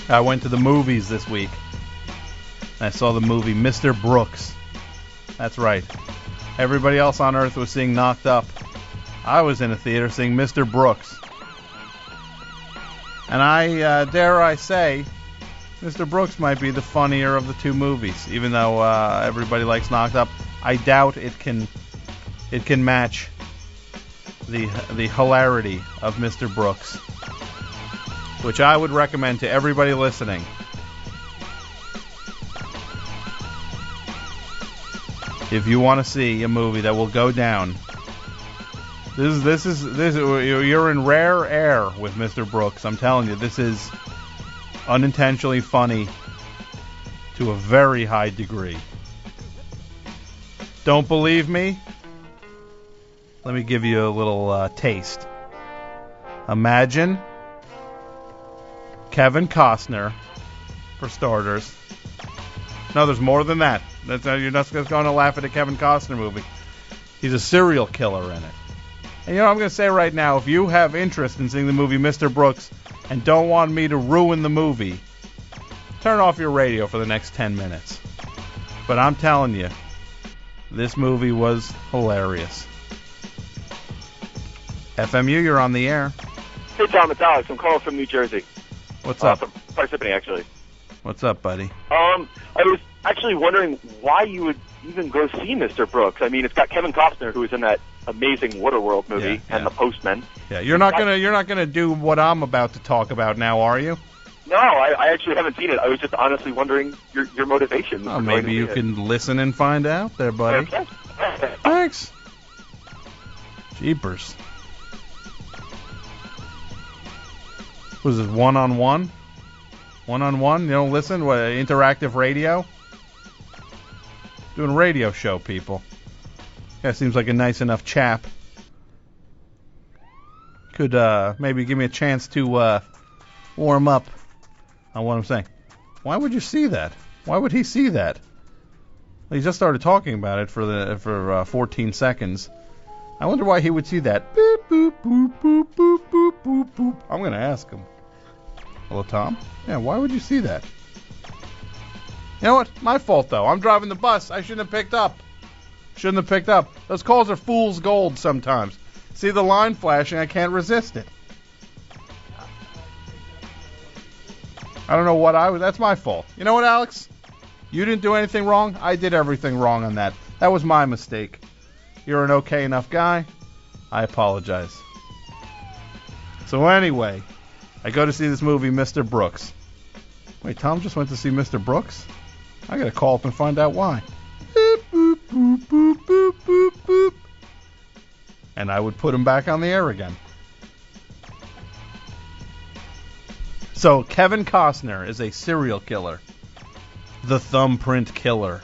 I went to the movies this week. I saw the movie Mr. Brooks. That's right. Everybody else on Earth was seeing Knocked Up. I was in a theater seeing Mr. Brooks. And I, dare I say, Mr. Brooks might be the funnier of the two movies. Even though everybody likes Knocked Up, I doubt it can match the hilarity of Mr. Brooks, which I would recommend to everybody listening. If you want to see a movie that will go down, this is you're in rare air with Mr. Brooks. I'm telling you, this is unintentionally funny to a very high degree. Don't believe me? Let me give you a little taste. Imagine Kevin Costner, for starters. No, there's more than that. You're not just going to laugh at a Kevin Costner movie. He's a serial killer in it. And you know what I'm going to say right now? If you have interest in seeing the movie Mr. Brooks and don't want me to ruin the movie, turn off your radio for the next 10 minutes. But I'm telling you, this movie was hilarious. FMU, you're on the air. Hey, Tom, it's Alex. I'm calling from New Jersey. What's up? From Parsippany, actually. What's up, buddy? I was actually wondering why you would even go see Mr. Brooks. I mean, it's got Kevin Costner, who was in that amazing Waterworld movie, and The Postman. Yeah, you're not gonna do what I'm about to talk about now, are you? No, I actually haven't seen it. I was just honestly wondering your motivation. Oh, maybe you can listen and find out there, buddy. Okay. Thanks. Jeepers. Was it one-on-one? One-on-one? You don't listen? What, interactive radio? Doing a radio show, people. Yeah, seems like a nice enough chap. Could maybe give me a chance to warm up on what I'm saying. Why would you see that? Why would he see that? He just started talking about it for 14 seconds. I wonder why he would see that. Boop, boop, boop, boop, boop, boop, boop, boop. I'm going to ask him. Hello, Tom? Yeah, why would you see that? You know what? My fault, though. I'm driving the bus. I shouldn't have picked up. Those calls are fool's gold sometimes. See the line flashing, I can't resist it. I don't know what that's my fault. You know what, Alex? You didn't do anything wrong. I did everything wrong on that. That was my mistake. You're an okay enough guy. I apologize. So anyway, I go to see this movie, Mr. Brooks. Wait, Tom just went to see Mr. Brooks? I gotta call up and find out why. Boop, boop, boop, boop, boop, boop, boop. And I would put him back on the air again. So, Kevin Costner is a serial killer. The thumbprint killer.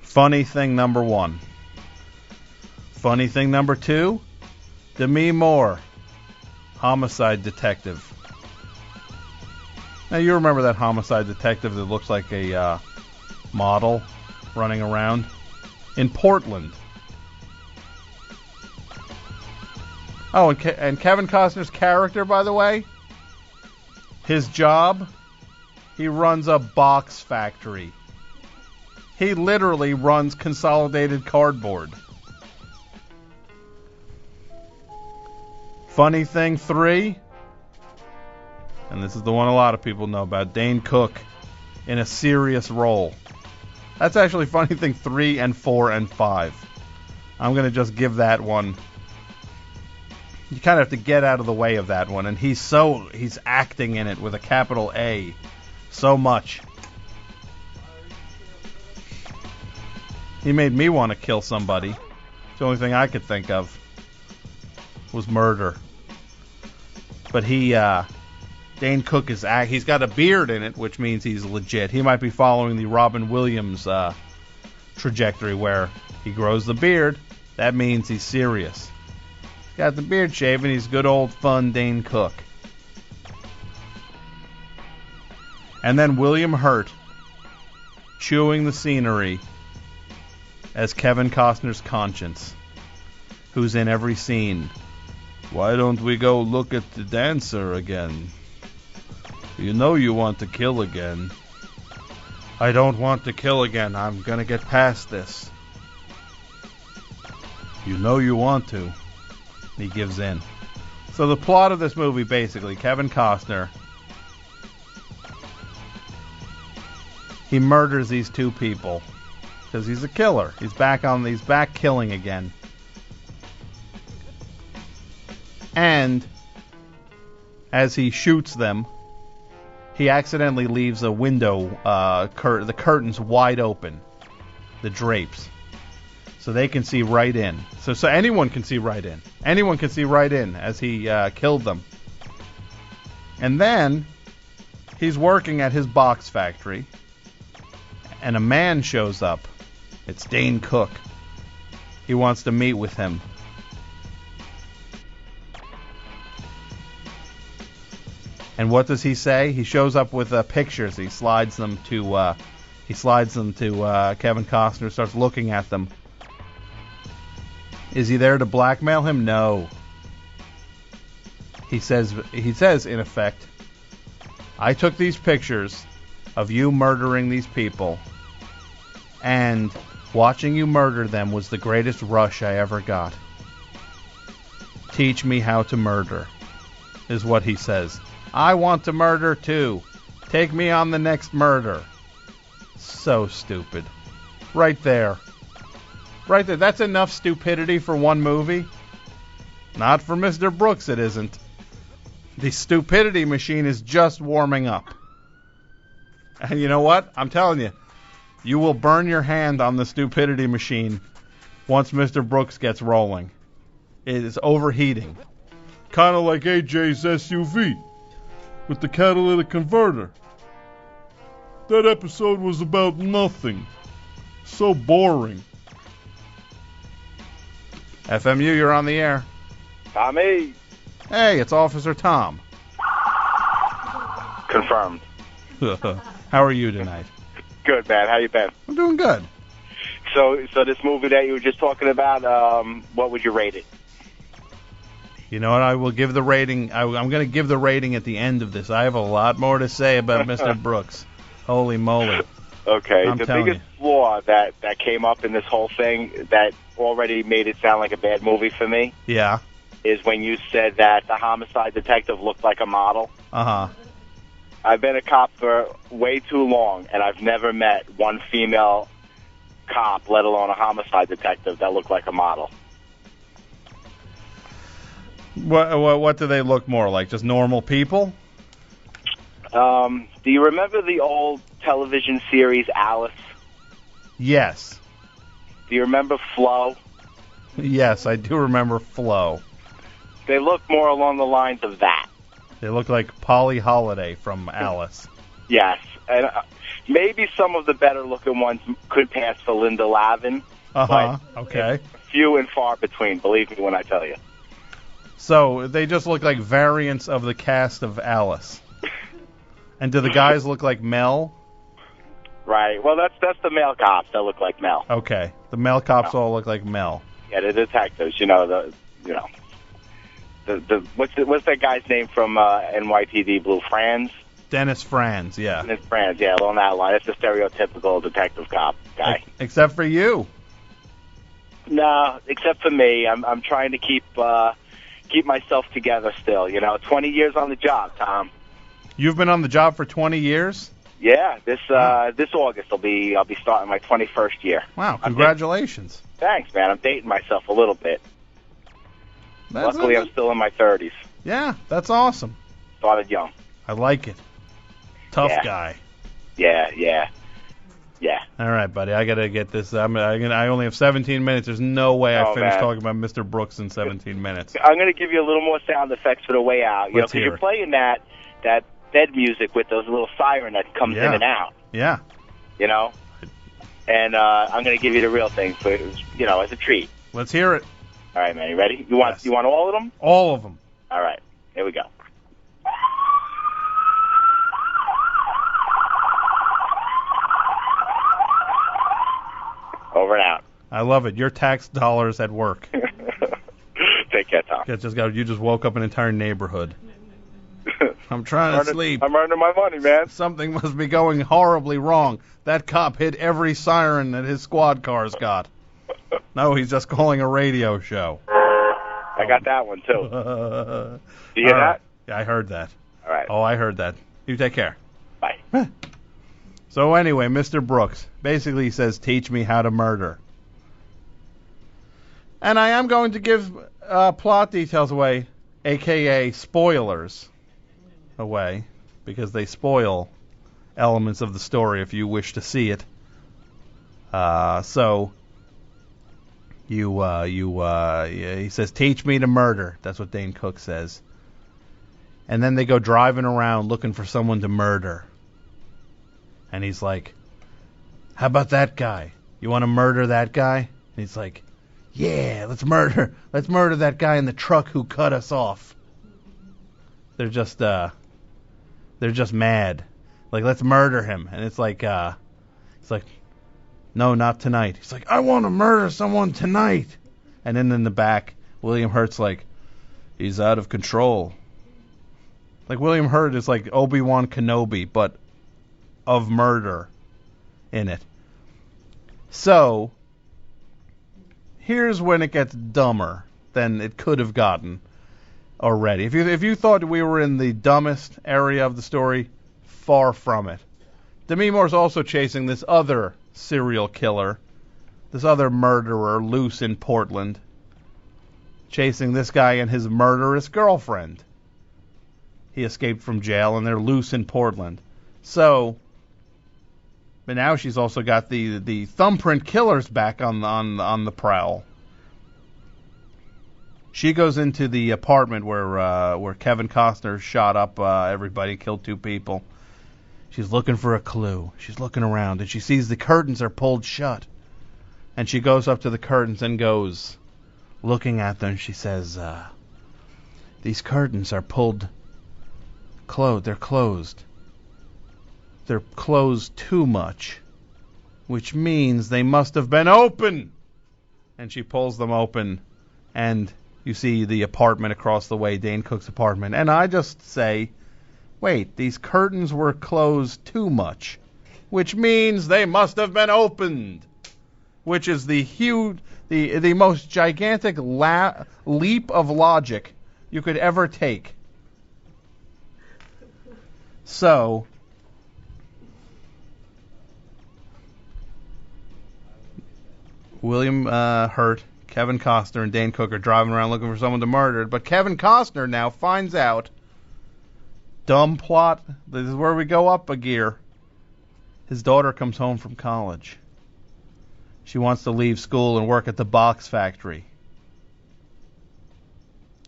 Funny thing number one. Funny thing number two, Demi Moore, homicide detective. Now, you remember that homicide detective that looks like a model running around in Portland. Oh, and Kevin Costner's character, by the way, his job, he runs a box factory. He literally runs Consolidated Cardboard. Funny thing 3, and this is the one a lot of people know about, Dane Cook in a serious role. That's actually funny thing 3 and 4 and 5. I'm going to just give that one. You kind of have to get out of the way of that one, and he's acting in it with a capital A so much. He made me want to kill somebody. The only thing I could think of was murder. But Dane Cook he's got a beard in it, which means he's legit. He might be following the Robin Williams trajectory where he grows the beard. That means he's serious. He's got the beard shaven. He's good old fun Dane Cook. And then William Hurt chewing the scenery as Kevin Costner's conscience, who's in every scene Why don't we go look at the dancer again? You know you want to kill again. I don't want to kill again. I'm gonna get past this. You know you want to. He gives in. So the plot of this movie, basically, Kevin Costner, he murders these two people because he's a killer. He's back killing again. And as he shoots them, he accidentally leaves a window, the curtains wide open, the drapes, so they can see right in. So anyone can see right in. Anyone can see right in as he killed them. And then he's working at his box factory, and a man shows up. It's Dane Cook. He wants to meet with him. And what does he say? He shows up with pictures. He slides them to Kevin Costner. Starts looking at them. Is he there to blackmail him? No. He says in effect, I took these pictures of you murdering these people, and watching you murder them was the greatest rush I ever got. Teach me how to murder, is what he says. I want to murder too. Take me on the next murder. So stupid. Right there. Right there. That's enough stupidity for one movie. Not for Mr. Brooks, it isn't. The stupidity machine is just warming up. And you know what? I'm telling you, you will burn your hand on the stupidity machine once Mr. Brooks gets rolling. It is overheating. Kind of like AJ's SUV with the catalytic converter. That episode was about nothing. So boring. FMU, you're on the air. Tommy. Hey, it's Officer Tom. Confirmed. How are you tonight? Good, man. How you been? I'm doing good. So this movie that you were just talking about, what would you rate it? You know what? I will give the rating. I'm going to give the rating at the end of this. I have a lot more to say about Mr. Brooks. Holy moly. Okay. I'm the telling biggest you. flaw that came up in this whole thing that already made it sound like a bad movie for me Yeah. is when you said that the homicide detective looked like a model. Uh-huh. I've been a cop for way too long, and I've never met one female cop, let alone a homicide detective, that looked like a model. What do they look more like? Just normal people? Do you remember the old television series Alice? Yes. Do you remember Flo? Yes, I do remember Flo. They look more along the lines of that. They look like Polly Holiday from Alice. Yes. And maybe some of the better-looking ones could pass for Linda Lavin. Uh-huh. Okay. Few and far between, believe me when I tell you. So they just look like variants of the cast of Alice. And do the guys look like Mel? Right. Well, that's the male cops that look like Mel. Okay. The male cops all look like Mel. Yeah, the detectives. What's that guy's name from NYPD Blue? Franz? Dennis Franz, yeah. Dennis Franz, yeah, along that line. It's the stereotypical detective cop guy. Except for you. No, except for me. I'm trying to keep myself together still. 20 years on the job, Tom. You've been on the job for 20 years? Yeah, this August I'll be starting my 21st year. Wow, congratulations. Thanks, man. I'm dating myself a little bit. Luckily, I'm still in my 30s. Yeah, that's awesome. Started young. I like it. Tough guy. Yeah. All right, buddy. I gotta get this. I only have 17 minutes. There's no way I finish talking about Mr. Brooks in 17 minutes. I'm gonna give you a little more sound effects for the way out. Let's because hear you're it. playing that bed music with those little siren that comes in and out. Yeah. And I'm gonna give you the real thing for as a treat. Let's hear it. All right, man. You ready? You want all of them? All of them. All right. Here we go. Over and out. I love it. Your tax dollars at work. Take care, Tom. Yeah. You just woke up an entire neighborhood. I'm trying to sleep. I'm earning my money, man. Something must be going horribly wrong. That cop hit every siren that his squad car's got. No, he's just calling a radio show. I got that one, too. Do you hear that? Yeah, I heard that. All right. Oh, I heard that. You take care. Bye. So anyway, Mr. Brooks basically says, teach me how to murder. And I am going to give plot details away, a.k.a. spoilers away, because they spoil elements of the story if you wish to see it. So he says, teach me to murder. That's what Dane Cook says. And then they go driving around looking for someone to murder. And he's like, how about that guy? You want to murder that guy? And he's like, yeah, let's murder that guy in the truck who cut us off. They're just mad. Like, let's murder him. And it's like, no, not tonight. He's like, I want to murder someone tonight. And then in the back, William Hurt's like, he's out of control. Like, William Hurt is like Obi-Wan Kenobi, but of murder in it. So, here's when it gets dumber than it could have gotten already. If you thought we were in the dumbest area of the story, far from it. Demi Moore's also chasing this other serial killer, this other murderer loose in Portland, chasing this guy and his murderous girlfriend. He escaped from jail and they're loose in Portland. So, but now she's also got the thumbprint killers back on the prowl. She goes into the apartment where Kevin Costner shot up everybody, killed 2 people. She's looking for a clue. She's looking around, and she sees the curtains are pulled shut. And she goes up to the curtains and goes, looking at them, she says, these curtains are pulled closed. They're closed. They're closed too much, which means they must have been open. And she pulls them open, and you see the apartment across the way, Dane Cook's apartment. And I just say, wait, these curtains were closed too much, which means they must have been opened, which is the most gigantic leap of logic you could ever take. So, William Hurt, Kevin Costner, and Dane Cook are driving around looking for someone to murder. But Kevin Costner now finds out, dumb plot, this is where we go up a gear. His daughter comes home from college. She wants to leave school and work at the box factory.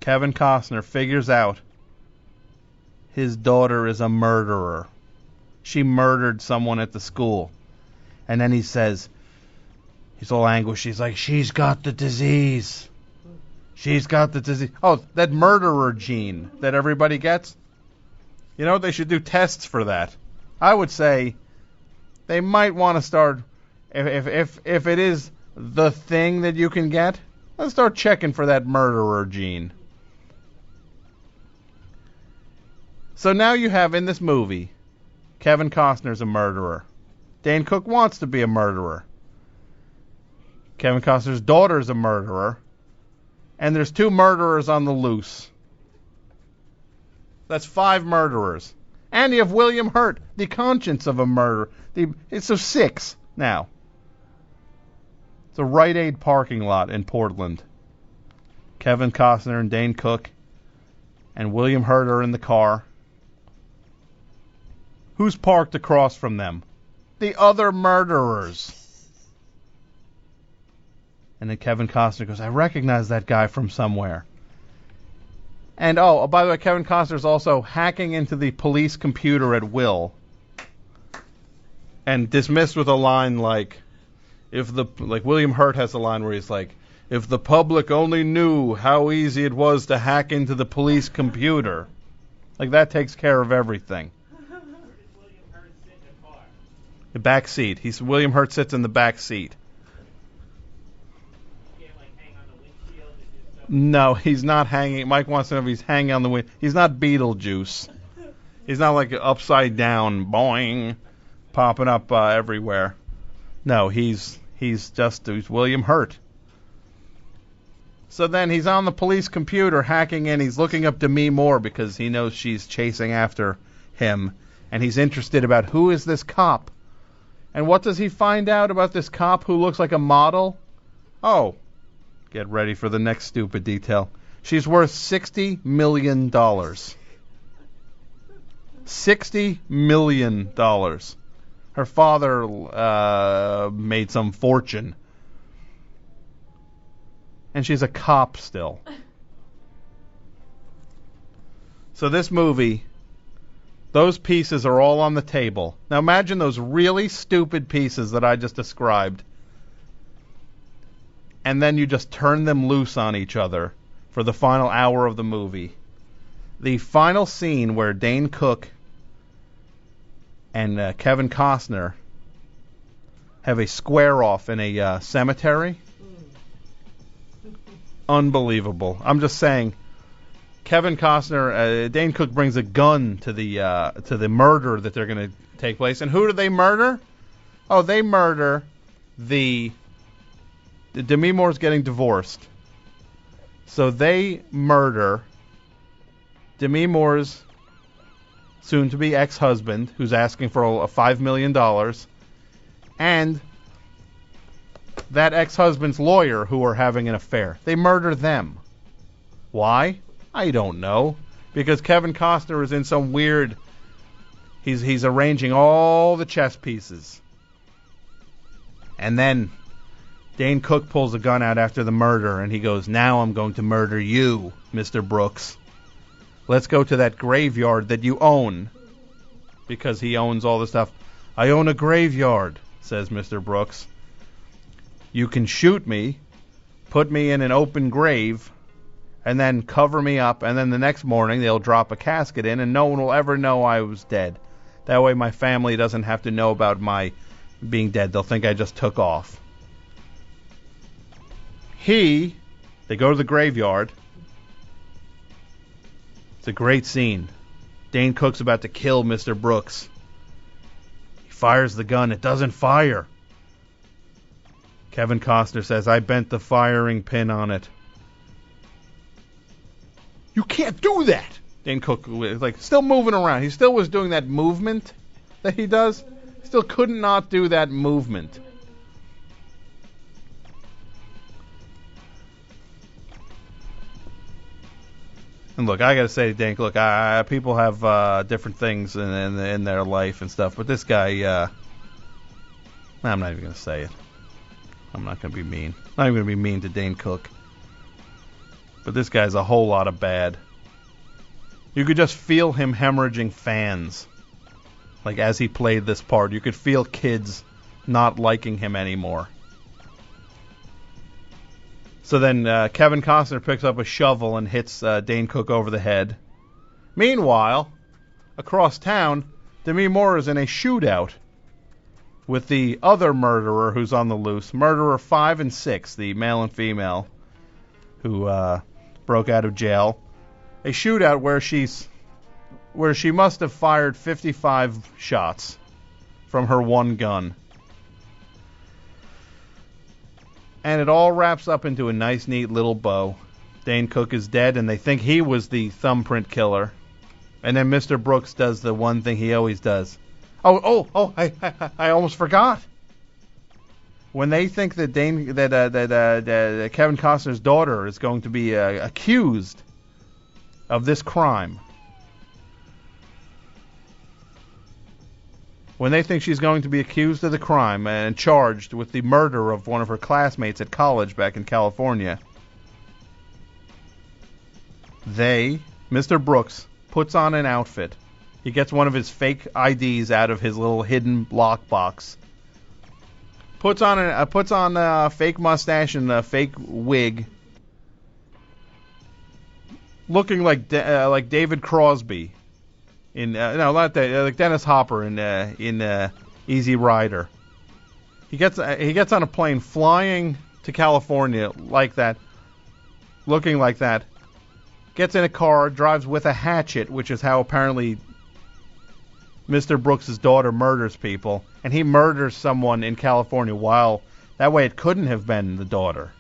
Kevin Costner figures out his daughter is a murderer. She murdered someone at the school. And then he says, he's all anguished. He's like, she's got the disease. She's got the disease. Oh, that murderer gene that everybody gets? You know, they should do tests for that. I would say they might want to start, if it is the thing that you can get, let's start checking for that murderer gene. So now you have in this movie, Kevin Costner's a murderer. Dane Cook wants to be a murderer. Kevin Costner's daughter's a murderer. And there's 2 murderers on the loose. That's 5 murderers. And you have William Hurt, the conscience of a murderer. It's so 6 now. It's a Rite Aid parking lot in Portland. Kevin Costner and Dane Cook and William Hurt are in the car. Who's parked across from them? The other murderers. And then Kevin Costner goes, I recognize that guy from somewhere. And, by the way, Kevin Costner's also hacking into the police computer at will. And dismissed with a line like, William Hurt has a line where he's like, if the public only knew how easy it was to hack into the police computer. Like, that takes care of everything. The back seat. William Hurt sits in the back seat. No, he's not hanging. Mike wants to know if he's hanging on the wind. He's not Beetlejuice. He's not like upside down, boing, popping up everywhere. No, he's William Hurt. So then he's on the police computer hacking in. He's looking up Demi Moore because he knows she's chasing after him, and he's interested about who is this cop. And what does he find out about this cop who looks like a model? Oh, get ready for the next stupid detail. She's worth $60 million. $60 million. Her father made some fortune. And she's a cop still. So this movie, those pieces are all on the table. Now imagine those really stupid pieces that I just described. And then you just turn them loose on each other for the final hour of the movie. The final scene where Dane Cook and Kevin Costner have a square-off in a cemetery. Unbelievable. I'm just saying, Kevin Costner, Dane Cook brings a gun to the murder that they're going to take place. And who do they murder? Oh, they murder the Demi Moore's getting divorced. So they murder Demi Moore's soon-to-be ex-husband, who's asking for a $5 million, and that ex-husband's lawyer who are having an affair. They murder them. Why? I don't know. Because Kevin Costner is in some weird... He's arranging all the chess pieces. And then Dane Cook pulls a gun out after the murder, and he goes, "Now I'm going to murder you, Mr. Brooks. Let's go to that graveyard that you own." Because he owns all the stuff. "I own a graveyard," says Mr. Brooks. "You can shoot me, put me in an open grave, and then cover me up, and then the next morning they'll drop a casket in, and no one will ever know I was dead. That way my family doesn't have to know about my being dead. They'll think I just took off." They go to the graveyard. It's a great scene. Dane Cook's about to kill Mr. Brooks. He fires the gun. It doesn't fire. Kevin Costner says, "I bent the firing pin on it." "You can't do that!" Dane Cook was still moving around. He still was doing that movement that he does. He still could not do that movement. And look, I got to say to Dane, look, people have different things in their life and stuff, but this guy, I'm not even going to say it. I'm not going to be mean. I'm not even going to be mean to Dane Cook. But this guy's a whole lot of bad. You could just feel him hemorrhaging fans. Like, as he played this part, you could feel kids not liking him anymore. So then Kevin Costner picks up a shovel and hits Dane Cook over the head. Meanwhile, across town, Demi Moore is in a shootout with the other murderer who's on the loose. Murderer 5 and 6, the male and female, who broke out of jail. A shootout where she must have fired 55 shots from her one gun. And it all wraps up into a nice, neat little bow. Dane Cook is dead, and they think he was the thumbprint killer. And then Mr. Brooks does the one thing he always does. I almost forgot. When they think that Kevin Costner's daughter is going to be accused of this crime, when they think she's going to be accused of the crime and charged with the murder of one of her classmates at college back in California, Mr. Brooks, puts on an outfit. He gets one of his fake IDs out of his little hidden lockbox. Puts on a fake mustache and a fake wig, looking like David Crosby. Not that, like Dennis Hopper in Easy Rider. He gets on a plane flying to California like that, looking like that, gets in a car, drives with a hatchet, which is how apparently Mr. Brooks' daughter murders people, and he murders someone in California while that way it couldn't have been the daughter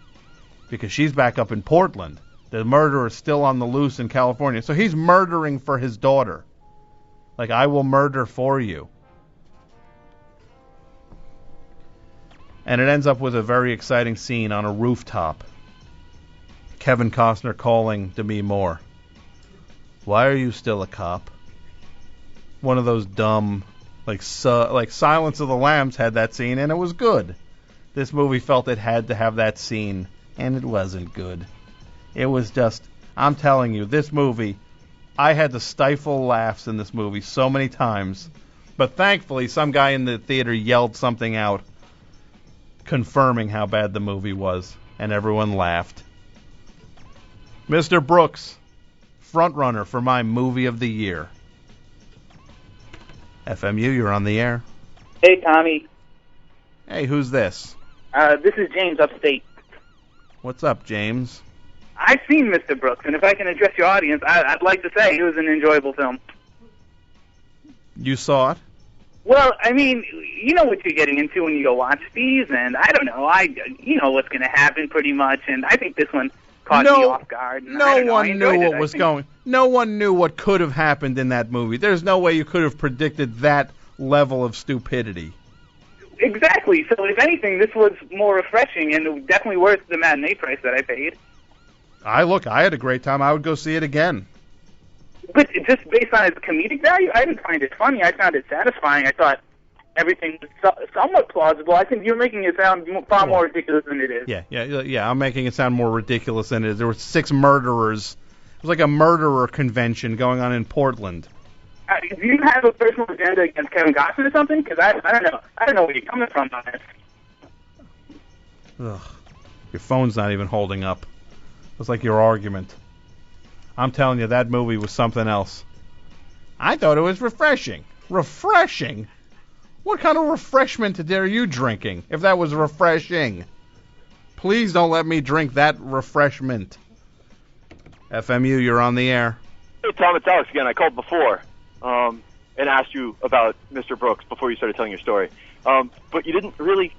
because she's back up in Portland. The murderer is still on the loose in California. So he's murdering for his daughter. Like, I will murder for you. And it ends up with a very exciting scene on a rooftop. Kevin Costner calling Demi Moore. Why are you still a cop? One of those dumb, like Silence of the Lambs had that scene, and it was good. This movie felt it had to have that scene, and it wasn't good. It was just, I'm telling you, this movie, I had to stifle laughs in this movie so many times. But thankfully, some guy in the theater yelled something out confirming how bad the movie was, and everyone laughed. Mr. Brooks, frontrunner for my movie of the year. FMU, you're on the air. Hey, Tommy. Hey, who's this? This is James upstate. What's up, James? I've seen Mr. Brooks, and if I can address your audience, I'd like to say it was an enjoyable film. You saw it? Well, I mean, you know what you're getting into when you go watch these, and I don't know, you know what's going to happen pretty much, and I think this one caught me off guard. No one knew what was going. No one knew what could have happened in that movie. There's no way you could have predicted that level of stupidity. Exactly. So, if anything, this was more refreshing and definitely worth the matinee price that I paid. I had a great time. I would go see it again. But just based on its comedic value, I didn't find it funny. I found it satisfying. I thought everything was somewhat plausible. I think you're making it sound far more ridiculous than it is. Yeah. I'm making it sound more ridiculous than it is. There were 6 murderers. It was like a murderer convention going on in Portland. Do you have a personal agenda against Kevin Costner or something? Because I don't know. I don't know where you're coming from on this. Ugh. Your phone's not even holding up. It's like your argument. I'm telling you, that movie was something else. I thought it was refreshing. Refreshing? What kind of refreshment are you drinking, if that was refreshing? Please don't let me drink that refreshment. FMU, you're on the air. Hey, Tom, it's Alex again. I called before and asked you about Mr. Brooks before you started telling your story. But you didn't really,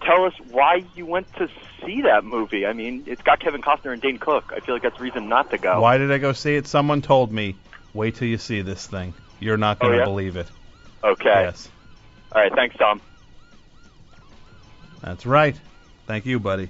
tell us why you went to see that movie. I mean, it's got Kevin Costner and Dane Cook. I feel like that's reason not to go. Why did I go see it? Someone told me, wait till you see this thing. You're not going to believe it. Okay. Yes. All right, thanks, Tom. That's right. Thank you, buddy.